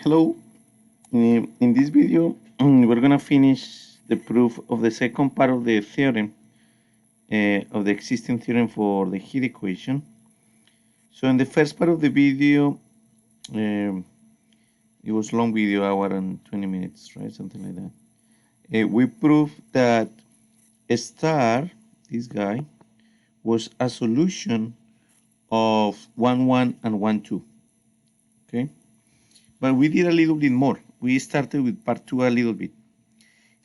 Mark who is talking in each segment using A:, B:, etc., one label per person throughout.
A: Hello. In this video, we're going to finish the proof of the second part of the theorem, of the existing theorem for the heat equation. So in the first part of the video, it was a long video, hour and 20 minutes, right? Something like that. We proved that a star, this guy, was a solution of 1, 1, and 1, 2. Okay? But we did a little bit more. We started with part 2 a little bit.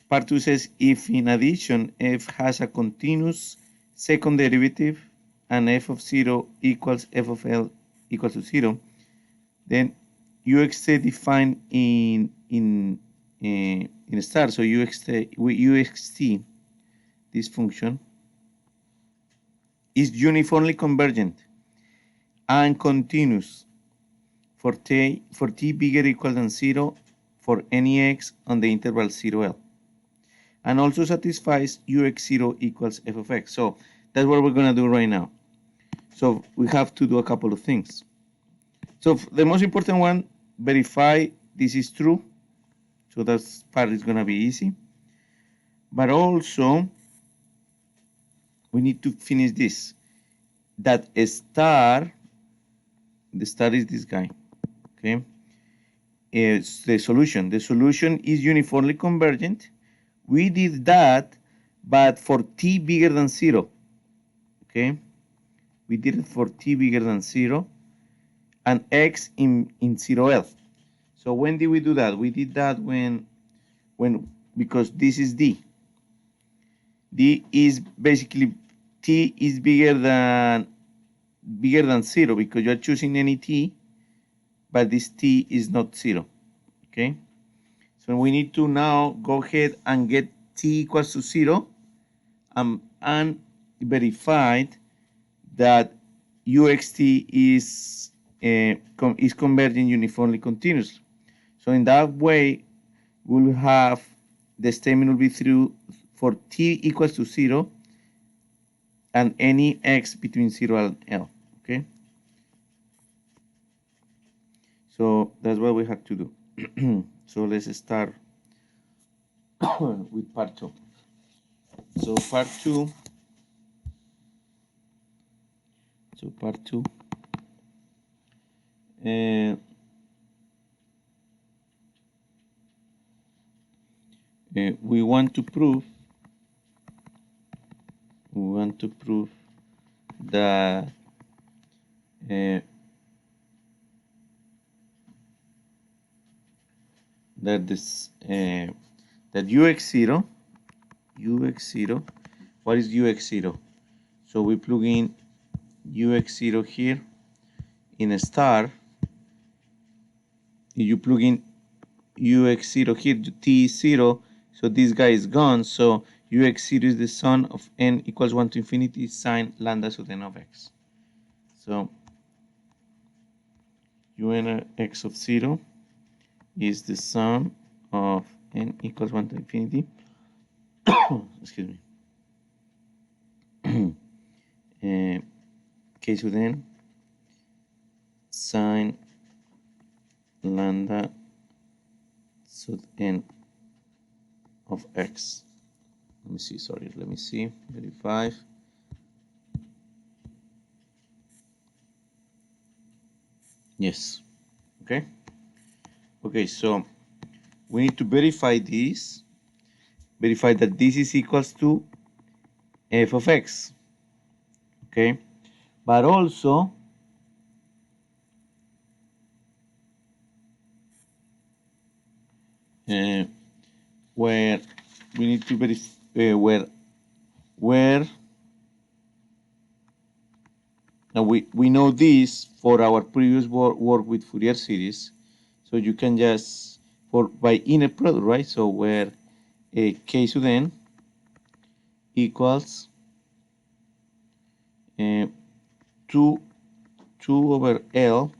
A: Part 2 says if in addition f has a continuous second derivative and f of 0 equals f of L equals to 0, then uxt defined in a star, so uxt, this function, is uniformly convergent and continuous for t bigger or equal than 0 for any x on the interval 0L, and also satisfies ux0 equals f of x. So that's what we're going to do right now. So we have to do a couple of things. So the most important one, verify this is true. So that part is going to be easy. But also, we need to finish this. That a star, the star is this guy, okay? Is the solution. The solution is uniformly convergent. We did that, but for t bigger than 0, okay? We did it for t bigger than 0 and x in 0L. So when did we do that? We did that when because this is d. D is basically t is bigger than 0 because you're choosing any t, but this t is not 0. Okay? So we need to now go ahead and get t equals to 0 and verified that uxt is converging uniformly continuously. So in that way, we'll have the statement will be true for t equals to 0 and any x between 0 and L. Okay? So that's what we have to do. So let's start with part 2. So part 2. We want to prove that that ux0, what is ux0? So we plug in ux0 here in a star. If you plug in ux0 here, t is 0, so this guy is gone. So ux0 is the sum of n equals 1 to infinity sine lambda sub n of x. So un x of 0 is the sum of n equals 1 to infinity. Excuse me. K sub n sine lambda sub n of x. Let me see, verify. Yes. Okay, so we need to verify this, verify that this is equals to f of x. Okay, but also where we need to verify where now we know this for our previous work with Fourier series, so you can just by inner product, right? So where k sub n equals 2 over L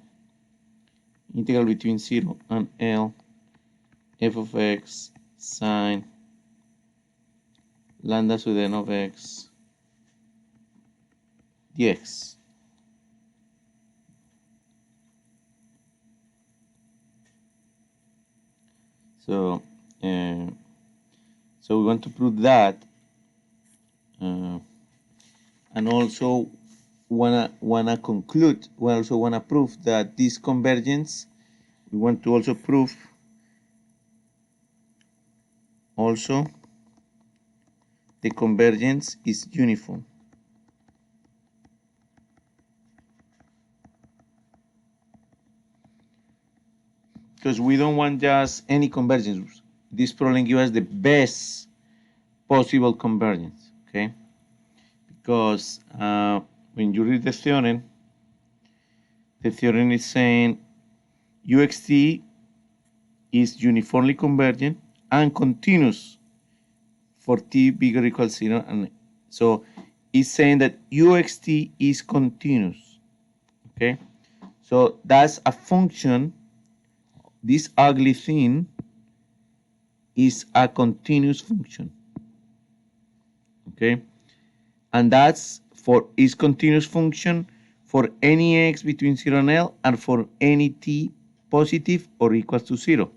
A: integral between 0 and L f of x sine lambda sub n of x dx. So so we want to prove that, and also wanna conclude. We also wanna prove that this convergence. We want to also prove also the convergence is uniform. Because we don't want just any convergence. This problem gives us the best possible convergence, okay? Because when you read the theorem is saying UXT is uniformly convergent and continuous for t bigger or equal 0. And so it's saying that UXT is continuous, okay? So that's a function. This ugly thing is a continuous function, okay? And that's for is continuous function for any x between 0 and L and for any t positive or equals to 0.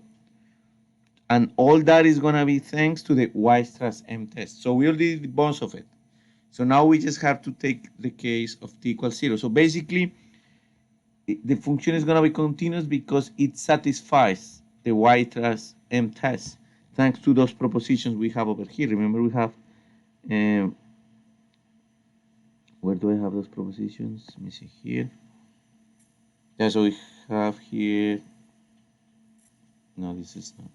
A: And all that is going to be thanks to the Weierstrass M test. So we already did most of it. So now we just have to take the case of t equals 0. So basically, the function is going to be continuous because it satisfies the Weierstrass M test thanks to those propositions we have over here. Remember, we have where do I have those propositions? Let me see here. Yeah, so we have here. No, this is not.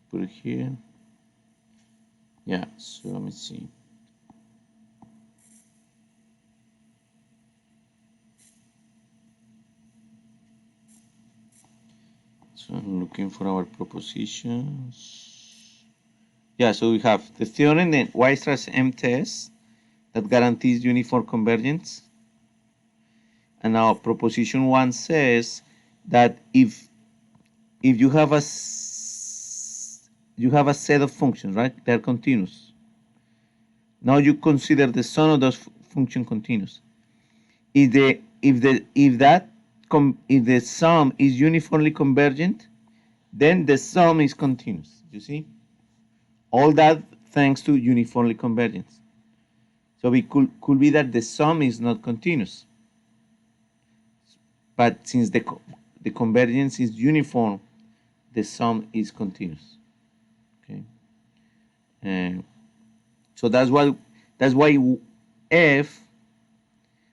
A: Put it here. Yeah, so let me see. So I'm looking for our propositions. Yeah, so we have the theorem and Weierstrass M test that guarantees uniform convergence. And now proposition 1 says that if you have a set of functions, right? They're continuous. Now you consider the sum of those function continuous. If the sum is uniformly convergent, then the sum is continuous. You see, all that thanks to uniformly convergence. So it could be that the sum is not continuous, but since the convergence is uniform, the sum is continuous. Okay, so that's why f,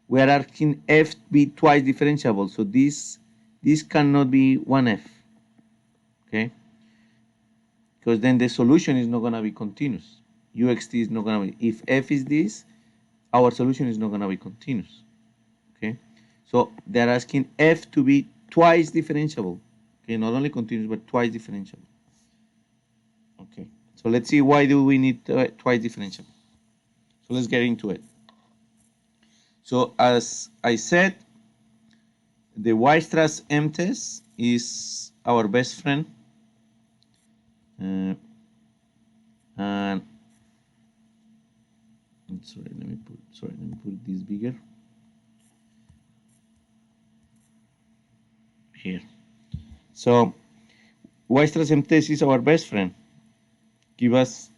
A: we are asking f be twice differentiable. So this cannot be 1f. Okay, because then the solution is not going to be continuous. UXT is not going to be, if f is this, our solution is not going to be continuous. Okay, so they're asking f to be twice differentiable. Okay, not only continuous but twice differentiable. Okay, so let's see, why do we need twice differentiable? So let's get into it. So as I said, the Weierstrass M test is our best friend, and sorry, let me put this bigger here. So Weierstrass M test is our best friend. Give us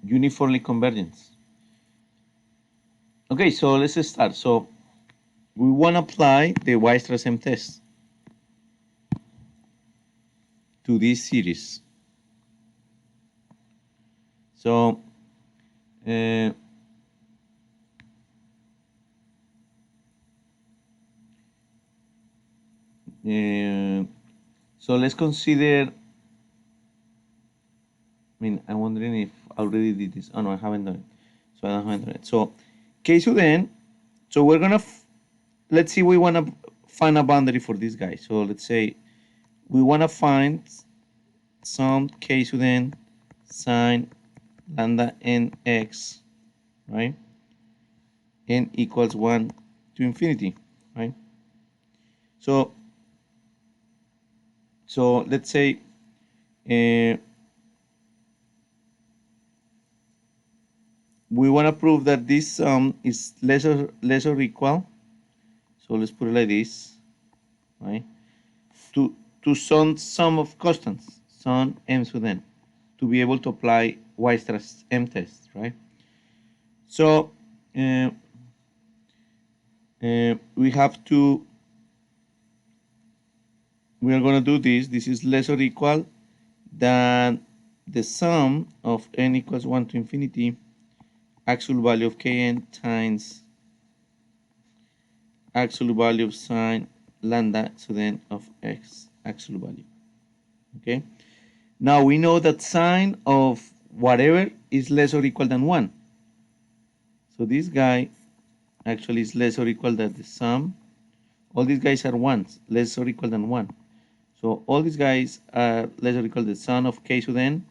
A: uniformly convergence. Okay, so let's start. So we want to apply the Weierstrass M test to this series. So so let's consider, I'm wondering if I already did this. Oh no, I haven't done it. So I haven't done it. So case of n, so we're gonna, let's see, we wanna find a boundary for this guy. So let's say we wanna find some case of n sine lambda nx, right? N equals 1 to infinity, right? So let's say we want to prove that this sum is less or equal. So let's put it like this. right? To sum of constants, sum m sub n, to be able to apply Weierstrass m test, right? So uh, we are going to do this. This is less or equal than the sum of n equals 1 to infinity absolute value of kn times absolute value of sine lambda sub n of x absolute value. Okay. Now we know that sine of whatever is less or equal than 1. So this guy actually is less or equal than the sum. All these guys are ones, less or equal than 1. So all these guys are less or equal to the sum of k sub n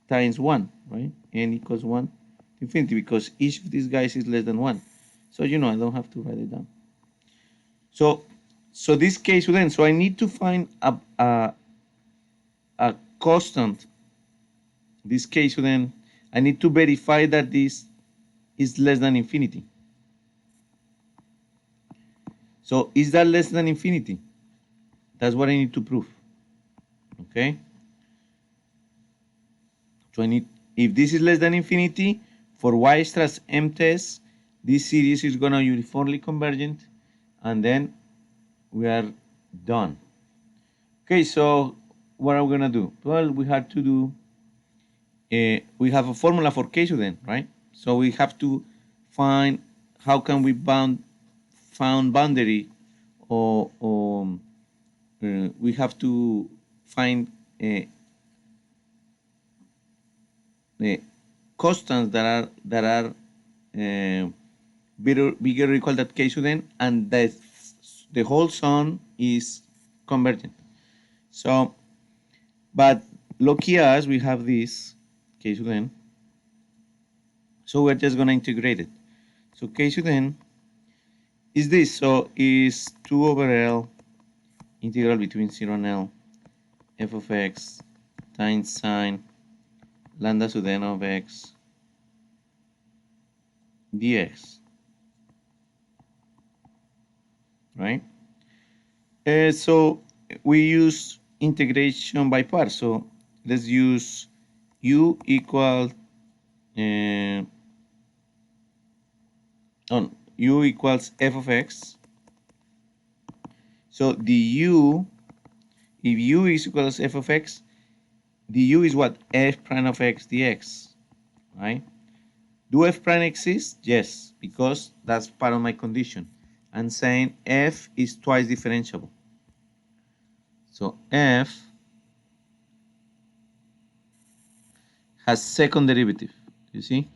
A: times 1, right? N equals 1 to infinity, because each of these guys is less than 1. So I don't have to write it down. So this k sub n, so I need to find a constant, this k sub n. I need to verify that this is less than infinity. So is that less than infinity? That's what I need to prove. Okay. So if this is less than infinity, for Weierstrass m test, this series is going to uniformly convergent, and then we are done. Okay, so what are we going to do? Well, we have to do, we have a formula for k sub n, right? So we have to find how can we found boundary, or we have to find constants that are bigger or equal than k sub n, and the whole sum is convergent. So, but lucky us, we have this k sub n. So we're just going to integrate it. So k sub n is this. So is 2 over L integral between 0 and L f of x times sine lambda sub n of x dx, right? So we use integration by parts. So let's use u equals u equals f of x. So the u, if u is equals f of x, the u is what? F prime of x dx, right? Do f prime exist? Yes, because that's part of my condition. I'm saying f is twice differentiable. So f has second derivative, you see?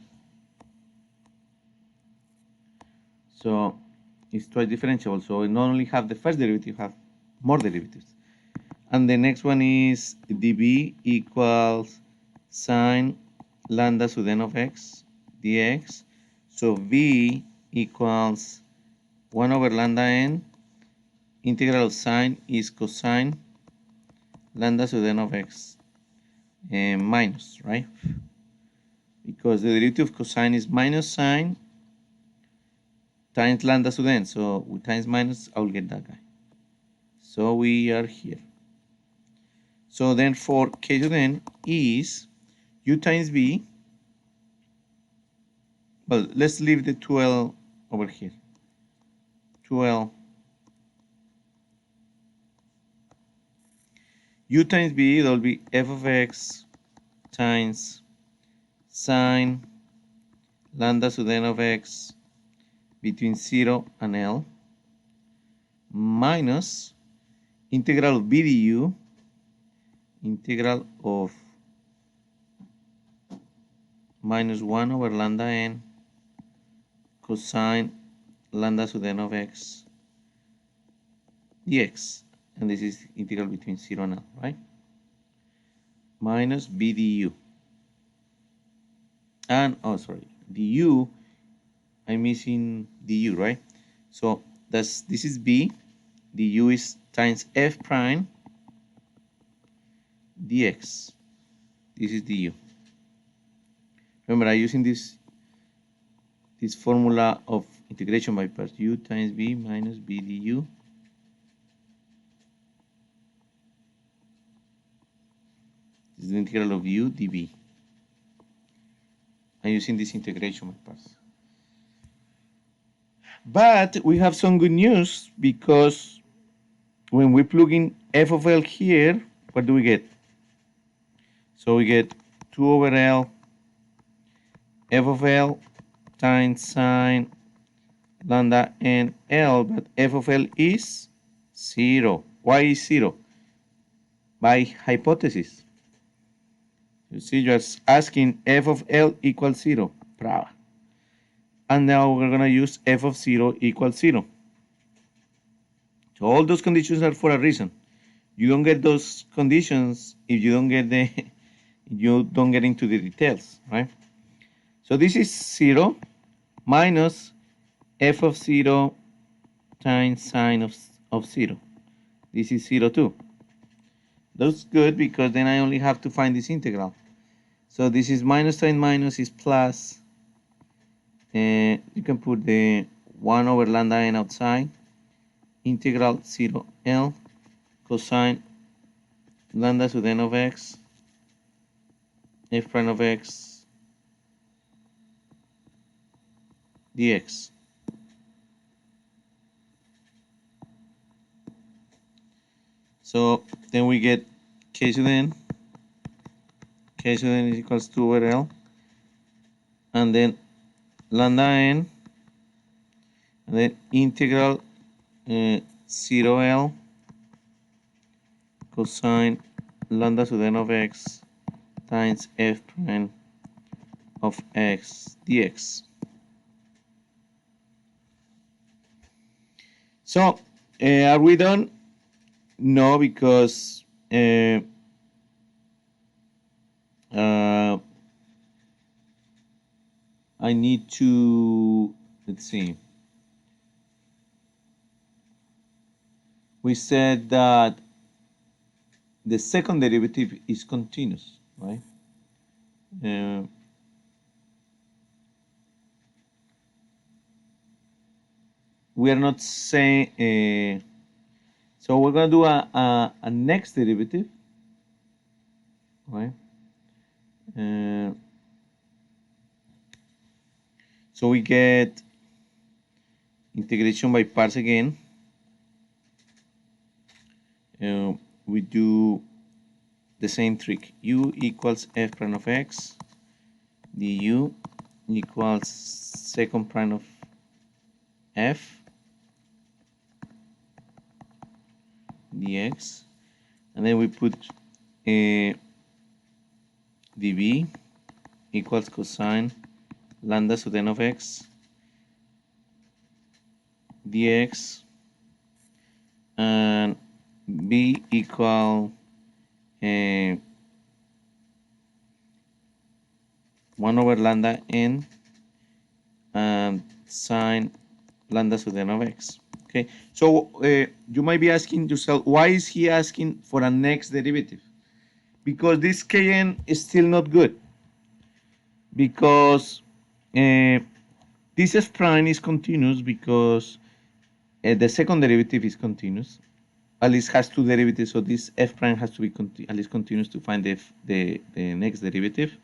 A: So it's twice differentiable. So we not only have the first derivative, have more derivatives. And the next one is dv equals sine lambda sub n of x dx. So v equals 1 over lambda n. Integral of sine is cosine lambda sub n of x minus, right? Because the derivative of cosine is minus sine times lambda sub n. So with times minus, I will get that guy. So we are here. So then for k sub n is u times v. Well, let's leave the 2L over here. 2L. U times v, that will be f of x times sine lambda sub n of x between 0 and L minus integral of b du, integral of minus 1 over lambda n cosine lambda sub n of x dx, and this is integral between 0 and L, right? Minus b du. And, oh, sorry, du, I'm missing du, right? So this is b, du is times f prime dx. This is du. Remember, I'm using this formula of integration by parts, u times b minus b du This is the integral of u dv. I'm using this integration, my parts. But we have some good news, because when we plug in f of L here, what do we get? So we get 2 over L f of L times sine lambda n L, but f of L is 0. Why is 0? By hypothesis. You see, you're asking f of L equals 0. Bravo. And now we're going to use f of 0 equals 0. So all those conditions are for a reason. You don't get those conditions if you don't get into the details, right? So this is 0 minus f of 0 times sine of 0. This is 0 too. That's good, because then I only have to find this integral. So this is minus times minus is plus. You can put the 1 over lambda n outside. Integral 0 L cosine lambda to the n of x f prime of x dx. So then we get k to the n. K to the n is equals to 2 over L. And then lambda n. And then integral 0 L cosine lambda to the n of x times f prime of x dx. So are we done? No, because I need to, let's see. We said that the second derivative is continuous, right? We are not saying, so we're going to do a next derivative, right? So we get integration by parts again. We do the same trick. U equals f prime of x du equals second prime of f dx, and then we put dv equals cosine lambda to the n of x dx, and b equal 1 over lambda n and sine lambda to the n of x. Okay, so you might be asking yourself, why is he asking for a next derivative? Because this kn is still not good, because this f prime is continuous, because the second derivative is continuous. At least has two derivatives, so this f prime has to be at least continuous to find the next derivative.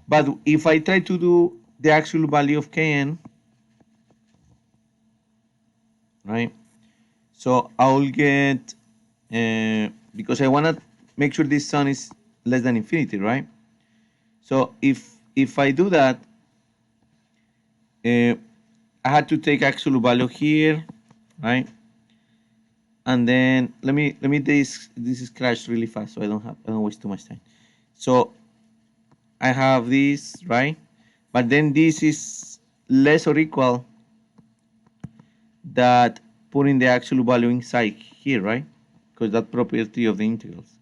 A: But if I try to do the actual value of kn, right? So I'll get, because I want to make sure this sum is less than infinity, right? So if I do that, I had to take actual value here, right? And then let me this is crashed really fast, so I don't waste too much time. So I have this, right? But then this is less or equal that putting the actual value inside here, right? Because that property of the integrals.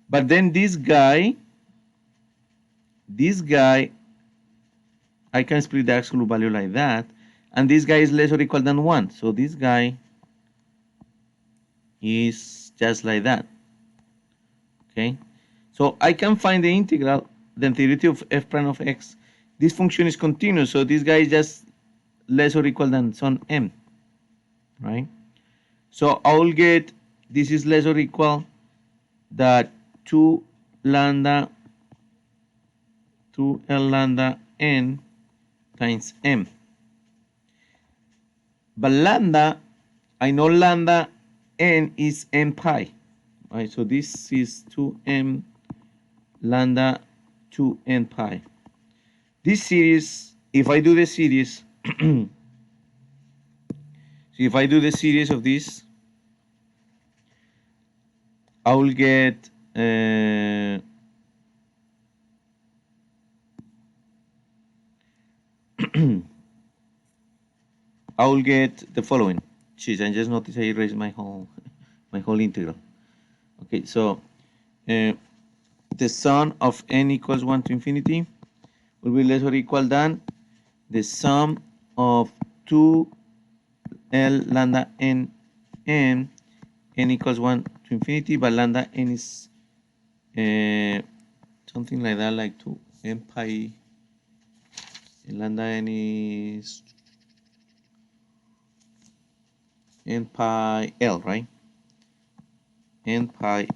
A: But then this guy, I can split the actual value like that, and this guy is less or equal than 1. So this guy is just like that. Okay? So I can find the integral, the derivative of f prime of x. This function is continuous, so this guy is just less or equal than some m, right? So I will get, this is less or equal that 2 lambda 2L lambda n times m. But lambda, I know lambda n is n pi. Right, so this is 2m lambda 2n pi. This series, if I do the series, so if I do the series of this, I will get I will get the following. Jeez, I just noticed I erased my whole integral. Okay, so the sum of n equals 1 to infinity will be less or equal than the sum of 2L lambda n n equals 1 to infinity, but lambda n is something like that, like 2n pi. Lambda n is n pi L, right? N pi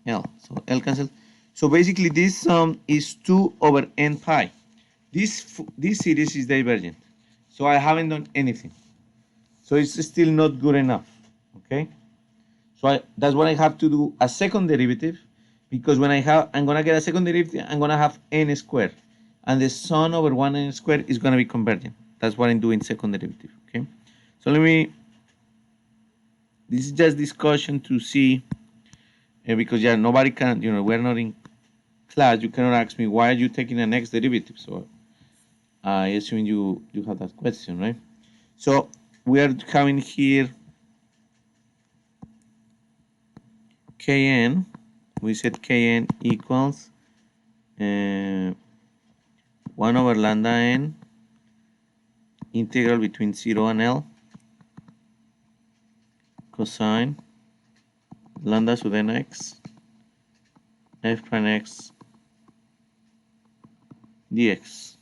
A: L. So L cancels. So basically this sum is 2 over n pi. This series is divergent. So I haven't done anything. So it's still not good enough. Okay? So that's what I have to do a second derivative, because when I'm gonna get a second derivative, I'm gonna have n squared. And the sum over 1n squared is gonna be convergent. That's what I'm doing second derivative. Okay? So this is just discussion to see, because yeah, nobody can, we're not in class, you cannot ask me why are you taking the next derivative. So I assume you have that question, right? So we are having here Kn. We said Kn equals 1 over lambda n integral between 0 and L cosine lambda sub n x f prime x dx.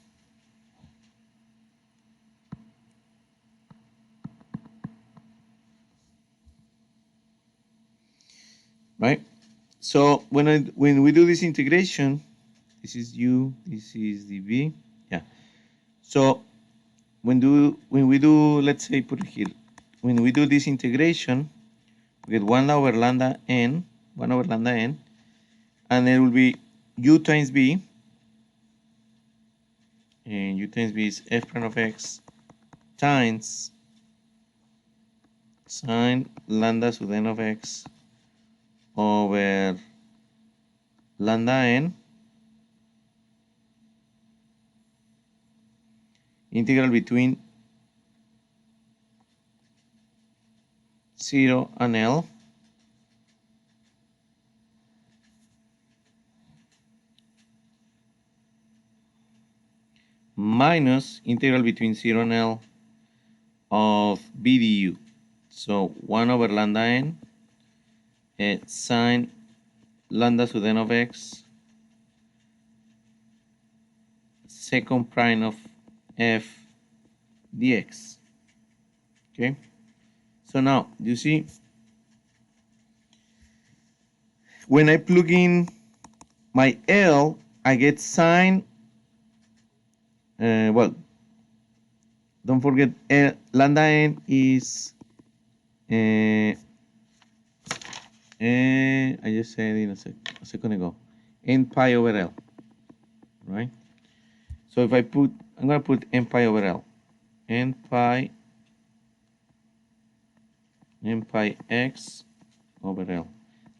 A: Right? So when we do this integration, this is u, this is the v, yeah. So when we do, let's say, put it here, when we do this integration, we get 1 over lambda n, and there will be u times b, and u times b is f prime of x times sine lambda sub n of x over lambda n integral between 0 and L minus integral between 0 and L of BDU. So 1 over lambda n sine lambda sub n of x second prime of f dx. Okay, so now you see, when I plug in my L, I get sine, well, don't forget lambda n is I just said in a second ago, n pi over L, right? So if I'm gonna put n pi over L, n pi x over L.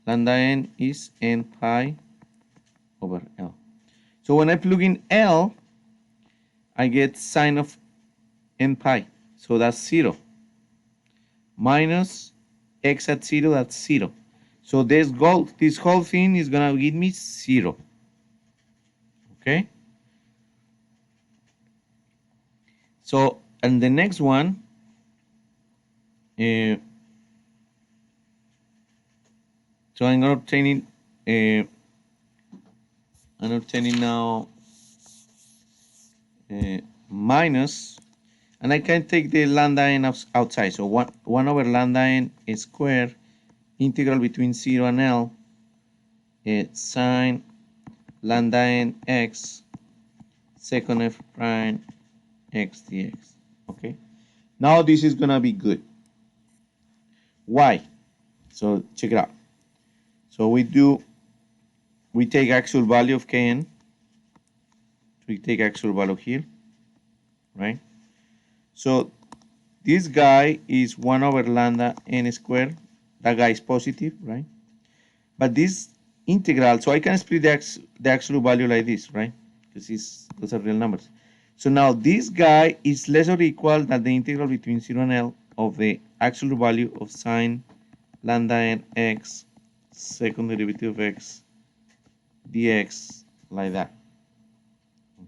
A: Lambda n is n pi over L. So when I plug in L, I get sine of n pi, so that's 0. Minus x at 0, that's 0. So this whole thing is gonna give me 0. Okay? So, and the next one, so I'm obtaining now minus, and I can take the lambda n outside. So 1 over lambda n squared integral between 0 and L sine lambda n x second f prime x dx. Okay, now this is gonna be good. Why? So check it out. So we take actual value of kn. We take actual value here, right? So this guy is 1 over lambda n squared. That guy is positive, right? But this integral, so I can split the absolute value like this, right? Because those are real numbers. So now this guy is less or equal than the integral between 0 and L of the absolute value of sine lambda n x second derivative of x dx, like that.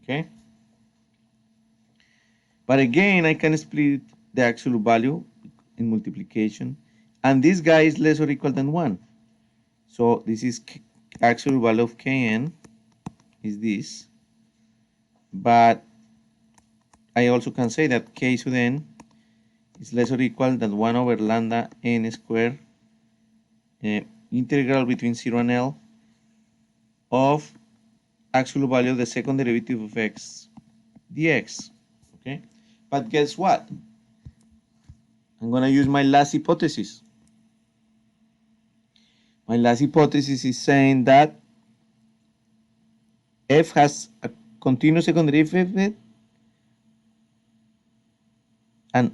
A: Okay? But again, I can split the absolute value in multiplication, and this guy is less or equal than 1. So this is actual value of kn is this, but I also can say that k sub n is less or equal than 1 over lambda n squared integral between 0 and L of actual value of the second derivative of x dx. Okay, but guess what? I'm going to use my last hypothesis. My last hypothesis is saying that f has a continuous second derivative and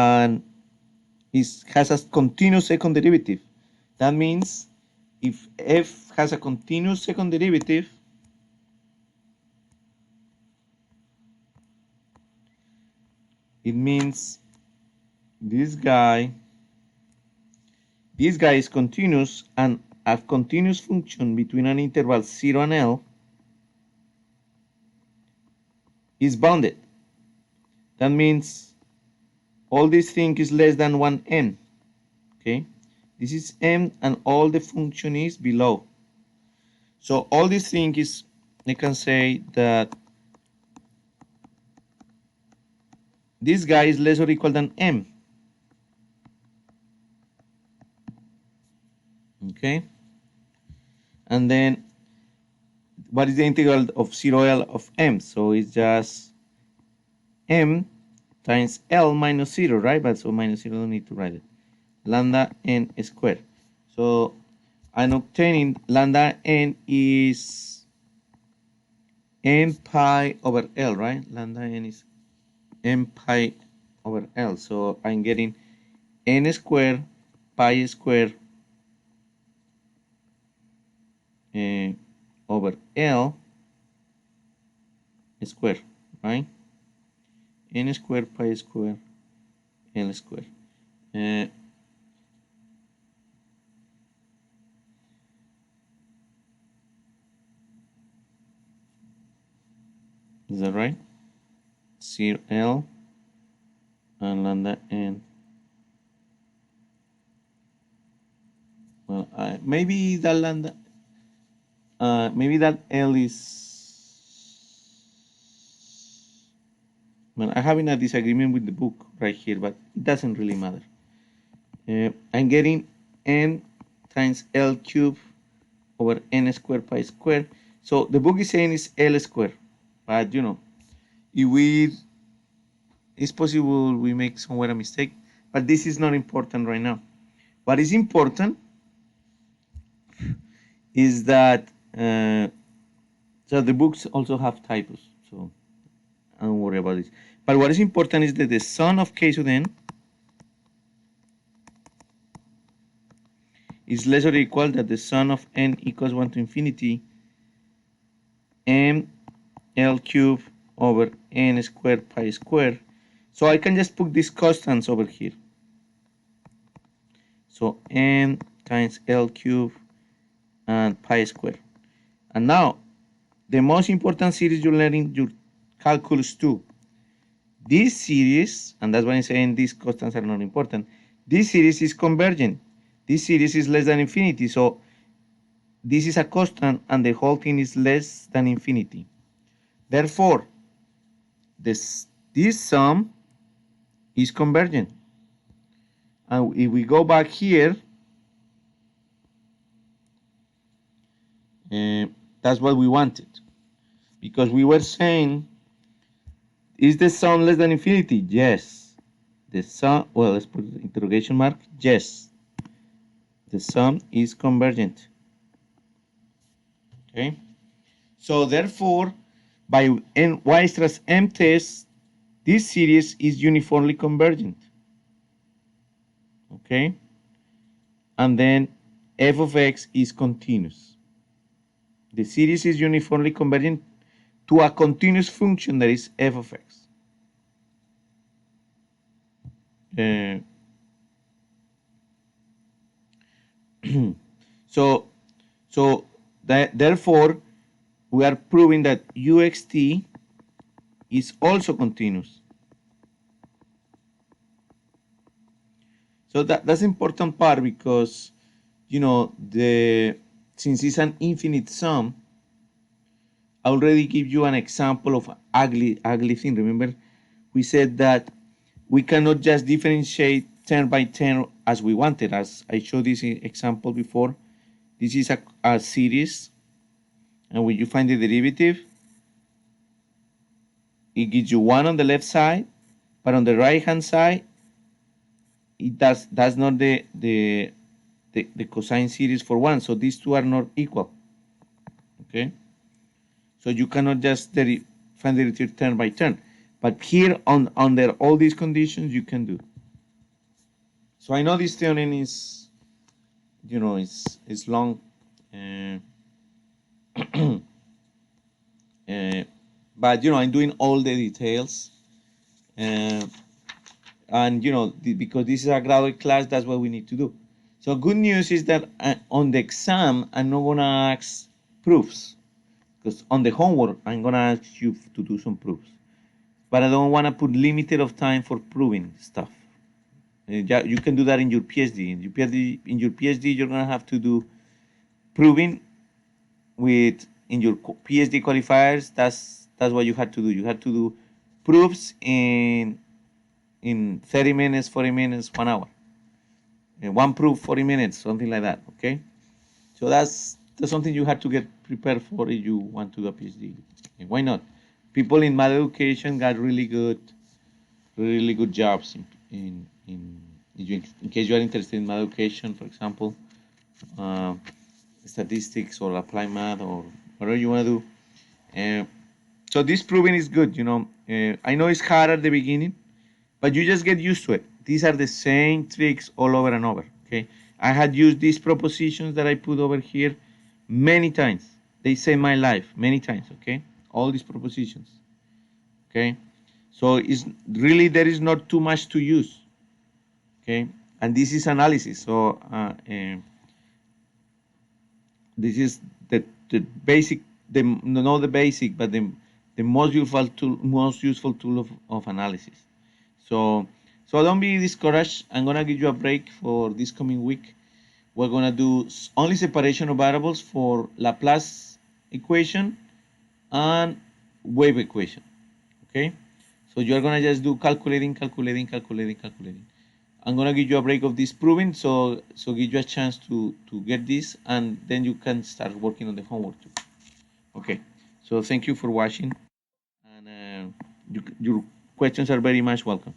A: has a continuous second derivative. That means if f has a continuous second derivative, it means this guy is continuous, and a continuous function between an interval 0 and L is bounded. That means all this thing is less than 1n. Okay, this is m and all the function is below. So all this thing is, I can say that this guy is less or equal than m. Okay, and then what is the integral of 0L of m? So it's just m times L minus 0, right? But so minus 0, don't need to write it. Lambda n squared. So I'm obtaining lambda n is m pi over L, right? Lambda n is m pi over L. So I'm getting n squared pi squared over L squared, right? N squared pi squared L squared. Is that right? 0 L and lambda n. Well, maybe that lambda, maybe that L is. Well, I'm having a disagreement with the book right here, but it doesn't really matter. I'm getting n times L cubed over n squared pi squared. So the book is saying it's L squared, but you know, if it's possible we make somewhere a mistake, but this is not important right now. What is important is that so the books also have typos, so I don't worry about this. But what is important is that the sum of k sub n is less or equal than the sum of n equals 1 to infinity m L cubed over n squared pi squared. So I can just put these constants over here. So n times L cubed and pi squared. And now, the most important series you learn in your calculus 2. This series, and that's why I'm saying these constants are not important, this series is convergent. This series is less than infinity, so this is a constant and the whole thing is less than infinity. Therefore, this sum is convergent. And if we go back here, that That's what we wanted. Because we were saying, is the sum less than infinity? Yes. The sum, well, let's put the interrogation mark. Yes. The sum is convergent. Okay. So therefore, by Weierstrass M test, this series is uniformly convergent. Okay. And then f of x is continuous. The series is uniformly convergent to a continuous function that is f of x. Uh, so therefore, we are proving that uxt is also continuous. So that's important part because, you know, since it's an infinite sum, I already give you an example of ugly thing. Remember, we said that we cannot just differentiate term by term as we wanted. As I showed this example before, this is a series, and when you find the derivative, it gives you 1 on the left side, but on the right hand side, that's not the cosine series for 1. So these two are not equal. Okay, so you cannot just find the derivative term by term. But here, under all these conditions, you can do. So I know this theorem is, you know, it's long, but you know, I'm doing all the details, and you know, because this is a graduate class, that's what we need to do. So good news is that on the exam, I'm not gonna ask proofs, because on the homework, I'm gonna ask you to do some proofs, but I don't want to put limited of time for proving stuff. You can do that in your PhD. In your PhD, you're gonna have to do proving in your PhD qualifiers. That's what you had to do. You had to do proofs in 30 minutes, 40 minutes, 1 hour. One proof, 40 minutes, something like that. Okay, so that's something you have to get prepared for if you want to do a PhD. Why not? People in math education got really good jobs in case you are interested in math education, for example, uh, statistics or applied math or whatever you want to do. So this proving is good. You know, I know it's hard at the beginning, but you just get used to it. These are the same tricks all over and over. Okay, I had used these propositions that I put over here many times. They saved my life many times. Okay, all these propositions. Okay, so it's really, there is not too much to use. Okay, and this is analysis. So this is the basic, not the basic, but the most useful tool of analysis. So don't be discouraged. I'm gonna give you a break for this coming week. We're gonna do only separation of variables for Laplace equation and wave equation. Okay, so you're gonna just do calculating. I'm gonna give you a break of this proving, so give you a chance to get this, and then you can start working on the homework too. Okay, so thank you for watching, and your questions are very much welcome.